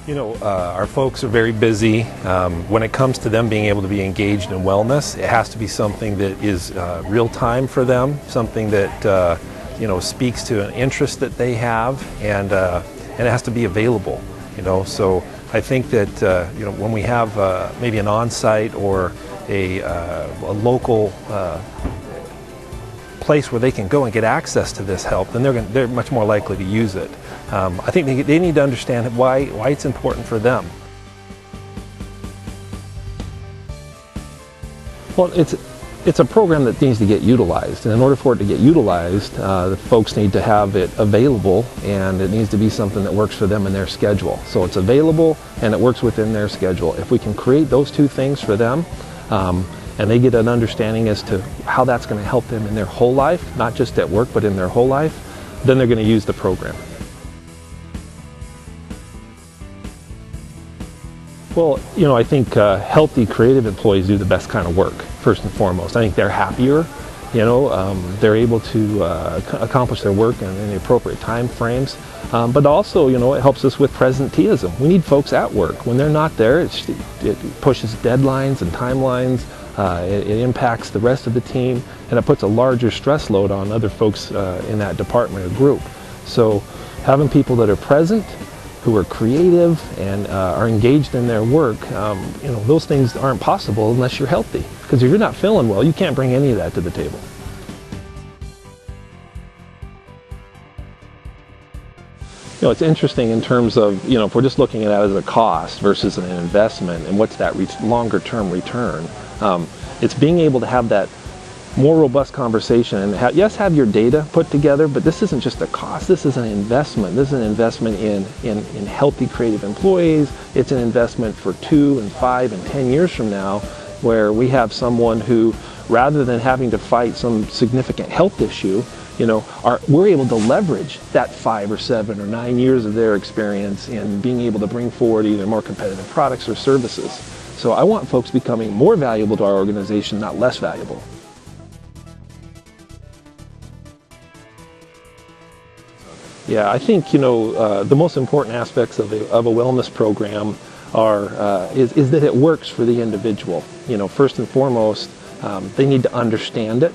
Our folks are very busy. When it comes to them being able to be engaged in wellness, it has to be something that is real time for them, something that speaks to an interest that they have, and it has to be available. So I think that when we have maybe an on-site or a local place where they can go and get access to this help, then they're much more likely to use it. I think they need to understand why it's important for them. Well, it's a program that needs to get utilized, and in order for it to get utilized, the folks need to have it available, and it needs to be something that works for them in their schedule. So it's available and it works within their schedule. If we can create those two things for them, and they get an understanding as to how that's going to help them in their whole life, not just at work, but in their whole life, then they're going to use the program. Well, I think healthy, creative employees do the best kind of work, first and foremost. I think they're happier, they're able to accomplish their work in the appropriate time frames. But also, it helps us with presenteeism. We need folks at work. When they're not there, it pushes deadlines and timelines. It impacts the rest of the team, and it puts a larger stress load on other folks in that department or group. So having people that are present, who are creative and are engaged in their work, those things aren't possible unless you're healthy. Because if you're not feeling well, you can't bring any of that to the table. It's interesting in terms of, if we're just looking at it as a cost versus an investment and what's that longer term return. It's being able to have that more robust conversation and have your data put together, but this isn't just a cost, this is an investment. This is an investment in healthy, creative employees. It's an investment for 2 and 5 and 10 years from now, where we have someone who, rather than having to fight some significant health issue, we're able to leverage that 5 or 7 or 9 years of their experience in being able to bring forward either more competitive products or services. So I want folks becoming more valuable to our organization, not less valuable. Yeah, I think the most important aspects of a wellness program is that it works for the individual. First and foremost, they need to understand it.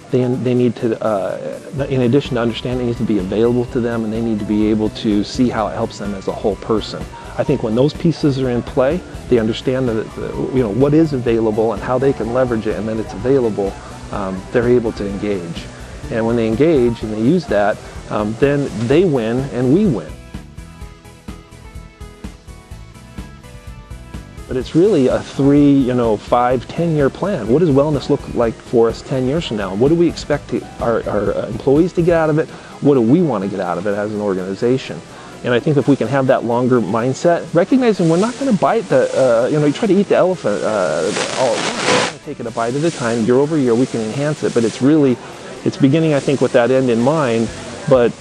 They need to, in addition to understanding, it needs to be available to them, and they need to be able to see how it helps them as a whole person. I think when those pieces are in play, they understand that what is available and how they can leverage it, and then it's available. They're able to engage, and when they engage and they use that, then they win and we win. But it's really a 3, 5, 10-year plan. What does wellness look like for us 10 years from now? What do we expect our employees to get out of it? What do we want to get out of it as an organization? And I think if we can have that longer mindset, recognizing we're not going to bite you try to eat the elephant all at once. We're going to take it a bite at a time. Year over year, we can enhance it. But it's beginning, I think, with that end in mind, but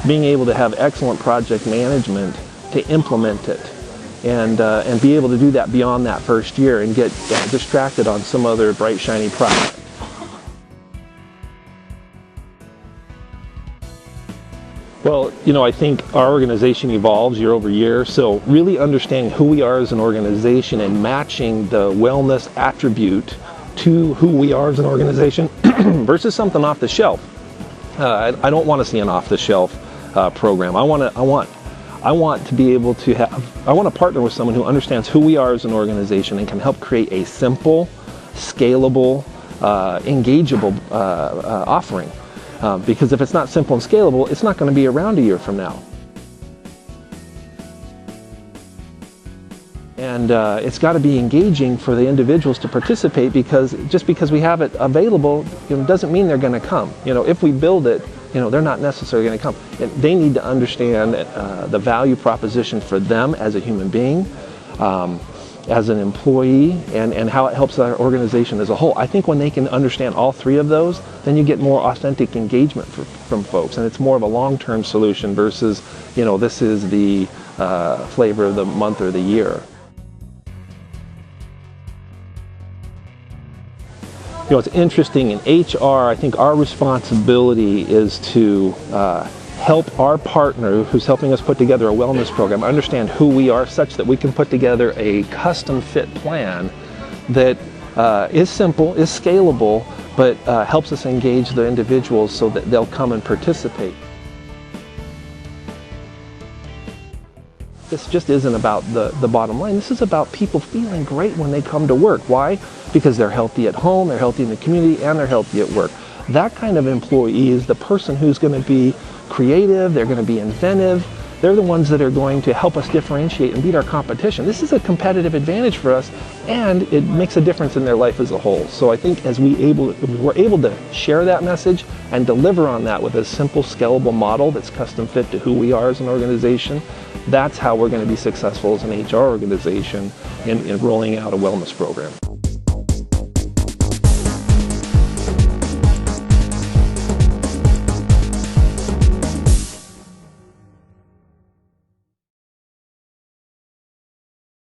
being able to have excellent project management to implement it. And be able to do that beyond that first year and get distracted on some other bright, shiny project. Well, I think our organization evolves year over year, so really understanding who we are as an organization and matching the wellness attribute to who we are as an organization versus something off the shelf. I don't want to see an off-the-shelf program. I want to be able to I want to partner with someone who understands who we are as an organization and can help create a simple, scalable, engageable offering. Because if it's not simple and scalable, it's not going to be around a year from now. And it's got to be engaging for the individuals to participate, because just because we have it available, doesn't mean they're going to come. If we build it, they're not necessarily going to come. They need to understand the value proposition for them as a human being, as an employee, and how it helps our organization as a whole. I think when they can understand all three of those, then you get more authentic engagement from folks, and it's more of a long-term solution versus, this is the flavor of the month or the year. It's interesting in HR. I think our responsibility is to help our partner who's helping us put together a wellness program understand who we are, such that we can put together a custom fit plan that is simple, is scalable, but helps us engage the individuals so that they'll come and participate. This just isn't about the bottom line. This is about people feeling great when they come to work. Why? Because they're healthy at home, they're healthy in the community, and they're healthy at work. That kind of employee is the person who's going to be creative, they're going to be inventive. They're the ones that are going to help us differentiate and beat our competition. This is a competitive advantage for us, and it makes a difference in their life as a whole. So I think as we're able to share that message and deliver on that with a simple, scalable model that's custom fit to who we are as an organization, that's how we're going to be successful as an HR organization in rolling out a wellness program.